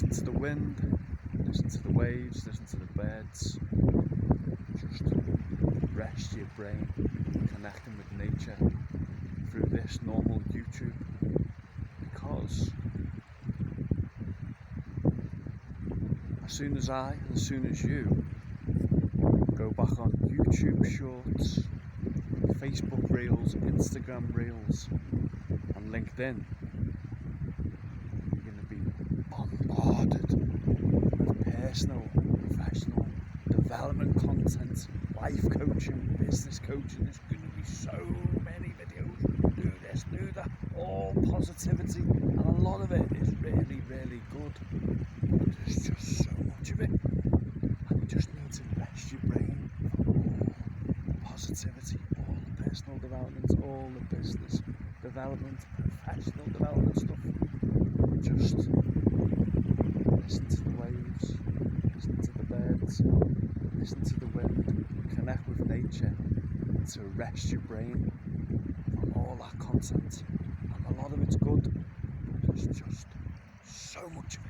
Listen to the wind, listen to the waves, listen to the birds. Just rest your brain, connecting with nature through this normal YouTube, because as soon as you go back on YouTube Shorts, Facebook Reels, Instagram Reels and LinkedIn, you're going to be bombarded with personal, professional development content, life coaching, business coaching. There's going to be so many videos, do this, do that, all positivity, and a lot of it is really, really good. But there's just so much of it, and you just need to rest your brain from all the positivity, all the personal development, all the business development, professional development stuff. Just listen to the waves, listen to the birds, listen to the wind, connect with nature to rest your brain from all that content. And a lot of it's good, but there's just so much of it.